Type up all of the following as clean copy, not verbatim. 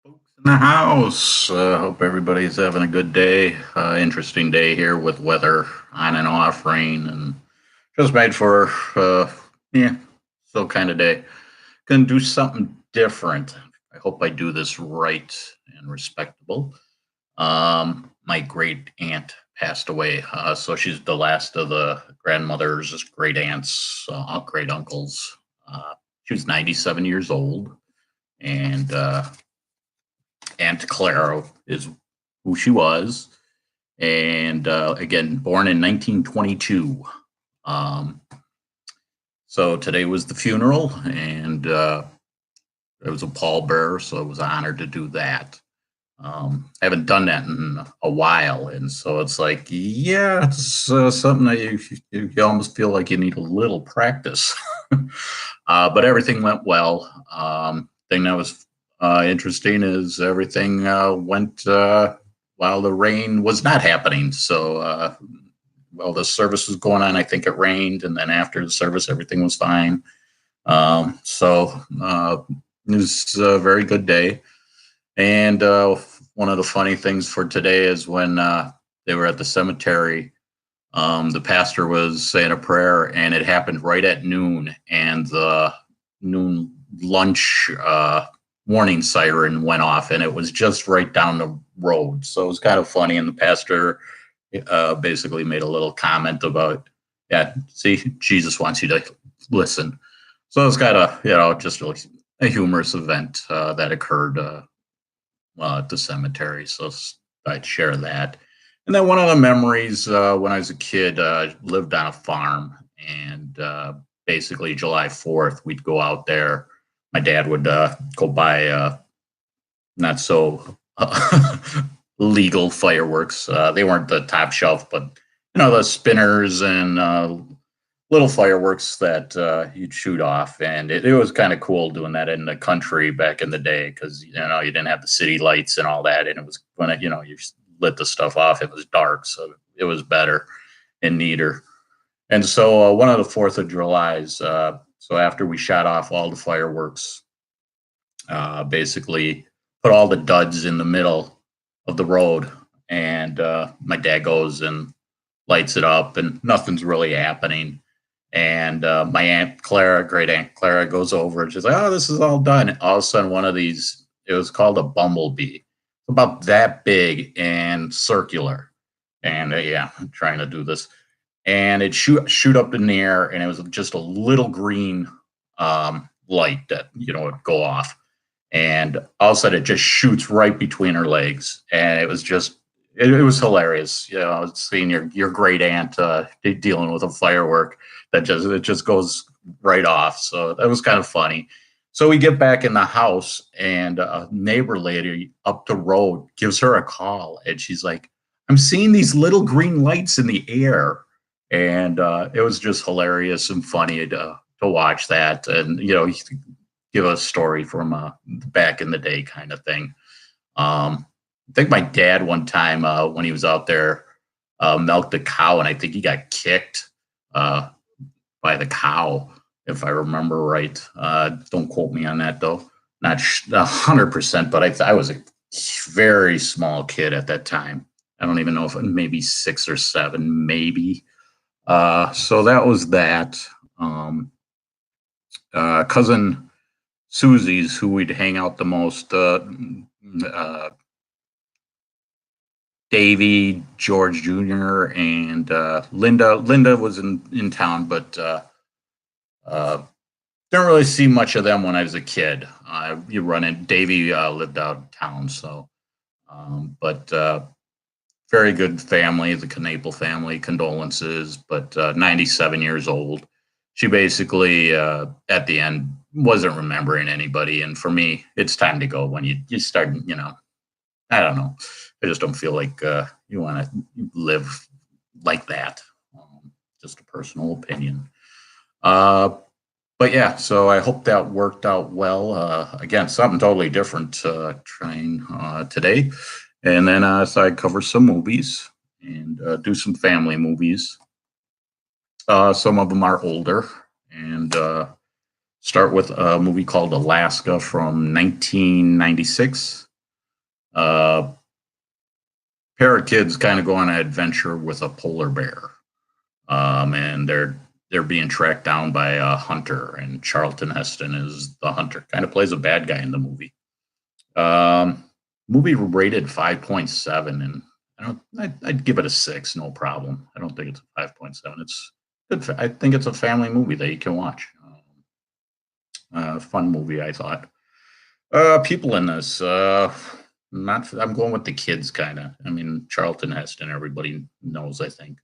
Folks in the house. Hope everybody's having a good day. Interesting day here with weather on and off, rain, and just made for yeah, so kind of day. Gonna do something different. I hope I do this right and respectable. My great aunt passed away, so she's the last of the grandmothers, great aunts, great uncles. She was 97 years old, and Aunt Clara is who she was, and again, born in 1922. Um, so today was the funeral, and it was a pallbearer, so I was honored to do that. I haven't done that in a while, and so it's like, yeah, it's something that you almost feel like you need a little practice. But everything went well. Thing that was interesting is everything went while the rain was not happening. So while the service was going on, I think it rained, and then after the service, everything was fine. So it was a very good day. And one of the funny things for today is when they were at the cemetery, the pastor was saying a prayer, and it happened right at noon, and the noon lunch warning siren went off, and it was just right down the road. So it was kind of funny, and the pastor basically made a little comment about, yeah, see, Jesus wants you to listen. So it was kind of, just a humorous event that occurred at the cemetery. So I'd share that. And then one of the memories when I was a kid, lived on a farm, and basically July 4th, we'd go out there. My dad would go buy not so legal fireworks. They weren't the top shelf, but the spinners and little fireworks that you'd shoot off, and it was kind of cool doing that in the country back in the day because you didn't have the city lights and all that, and it was when you lit the stuff off, it was dark, so it was better and neater. And so one of the Fourth of July's, so after we shot off all the fireworks, basically put all the duds in the middle of the road, and my dad goes and lights it up, and nothing's really happening. And my Aunt Clara, great Aunt Clara, goes over and she's like, "Oh, this is all done." And all of a sudden, one of these, it was called a bumblebee, about that big and circular. And yeah, I'm trying to do this. And it shoot up in the air, and it was just a little green light that would go off, and all of a sudden it just shoots right between her legs, and it was just it was hilarious, seeing your great aunt dealing with a firework that just goes right off. So that was kind of funny. So we get back in the house, and a neighbor lady up the road gives her a call, and she's like, "I'm seeing these little green lights in the air." And it was just hilarious and funny to watch that, and give a story from back in the day kind of thing. I think my dad one time when he was out there milked a cow, and I think he got kicked by the cow, if I remember right. Don't quote me on that though. Not 100%, but I was a very small kid at that time. I don't even know if maybe 6 or 7, maybe. So that was that. Cousin Susie's who we'd hang out the most. Davy, George Jr., and Linda. Linda was in town, but didn't really see much of them when I was a kid. You run in. Davy lived out of town, so but very good family, the Knepel family. Condolences, but 97 years old. She basically at the end wasn't remembering anybody, and for me, it's time to go when you start. I don't know. I just don't feel like you want to live like that. Just a personal opinion. But yeah, so I hope that worked out well. Again, something totally different trying today. And then so I cover some movies and do some family movies. Some of them are older, and start with a movie called Alaska from 1996. Uh, Pair of kids kind of go on an adventure with a polar bear, and they're being tracked down by a hunter, and Charlton Heston is the hunter. Kind of plays a bad guy in the movie. Um, Movie rated 5.7, and I'd give it a 6, no problem. I don't think it's a 5.7. It's good. I think it's a family movie that you can watch. Fun movie, I thought. People in this, not. I'm going with the kids, kind of. I mean, Charlton Heston, everybody knows, I think.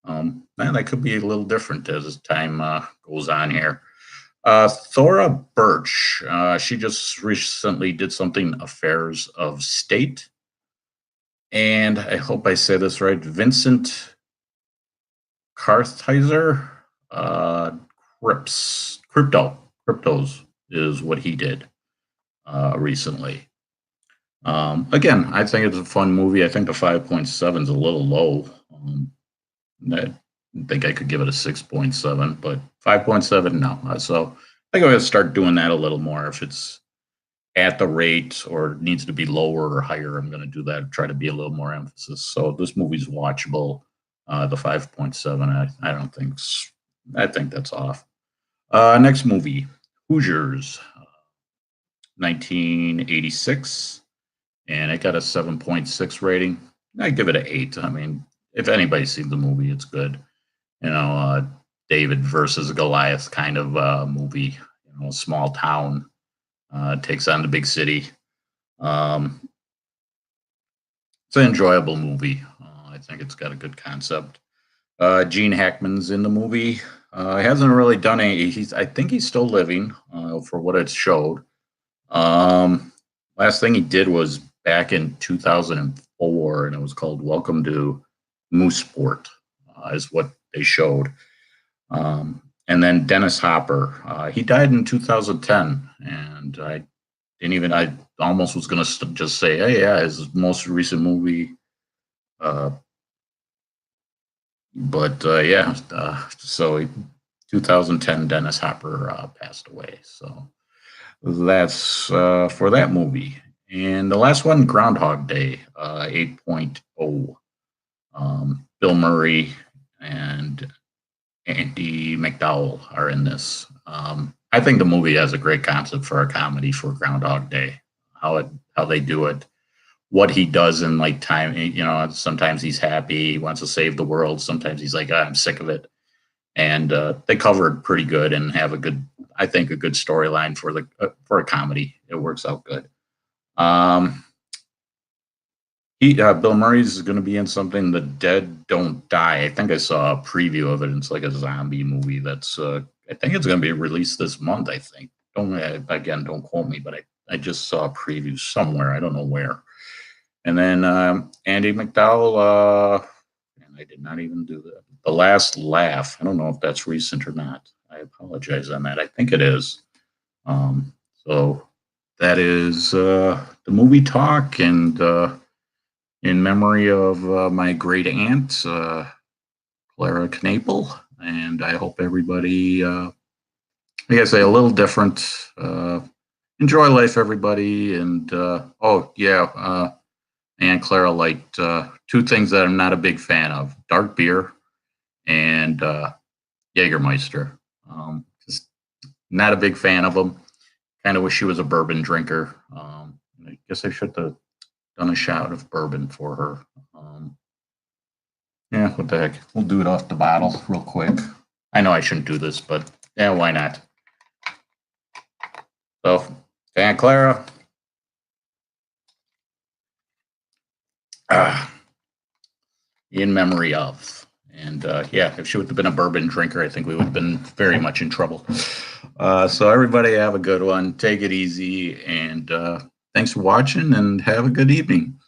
Man, that could be a little different as time goes on here. Thora Birch, she just recently did something Affairs of State. And I hope I say this right. Vincent Kartheiser, Cryptos is what he did recently. Again, I think it's a fun movie. I think the 5.7 is a little low. I think I could give it a 6.7, but 5.7, no. So I think I'm going to start doing that a little more. If it's at the rate or needs to be lower or higher, I'm going to do that, try to be a little more emphasis. So this movie's watchable. The 5.7, I don't think, I think that's off. Next movie, Hoosiers, 1986, and it got a 7.6 rating. I give it an 8. I mean, if anybody's seen the movie, it's good. You know, David versus Goliath kind of movie. You know, small town takes on the big city. It's an enjoyable movie. I think it's got a good concept. Gene Hackman's in the movie. Hasn't really done any. I think he's still living for what it showed. Last thing he did was back in 2004, and it was called Welcome to Mooseport, is what they showed. And then Dennis Hopper, he died in 2010, and I almost was going to just say, hey, yeah, his most recent movie. So 2010, Dennis Hopper passed away. So that's for that movie. And the last one, Groundhog Day, 8.0. Bill Murray and Andie MacDowell are in this. I think the movie has a great concept for a comedy for Groundhog Day. How they do it, what he does in like time. You know, sometimes he's happy, he wants to save the world. Sometimes he's like, I'm sick of it. And they cover it pretty good and have a good storyline for a comedy. It works out good. Bill Murray's going to be in something, The Dead Don't Die. I think I saw a preview of it. It's like a zombie movie that's, I think it's going to be released this month, I think. Don't quote me, but I just saw a preview somewhere. I don't know where. And then Andie MacDowell, and I did not even do that. The Last Laugh. I don't know if that's recent or not. I apologize on that. I think it is. So that is the movie talk, and in memory of my great aunt, Clara Knepel. And I hope everybody, like I say, a little different. Enjoy life, everybody. And Aunt Clara liked 2 things that I'm not a big fan of: dark beer and Jägermeister. Just not a big fan of them. Kind of wish she was a bourbon drinker. I guess I should have done a shot of bourbon for her. Yeah, what the heck? We'll do it off the bottle real quick. I know I shouldn't do this, but yeah, why not? So, Aunt Clara. In memory of. And if she would have been a bourbon drinker, I think we would have been very much in trouble. So everybody have a good one. Take it easy. And thanks for watching, and have a good evening.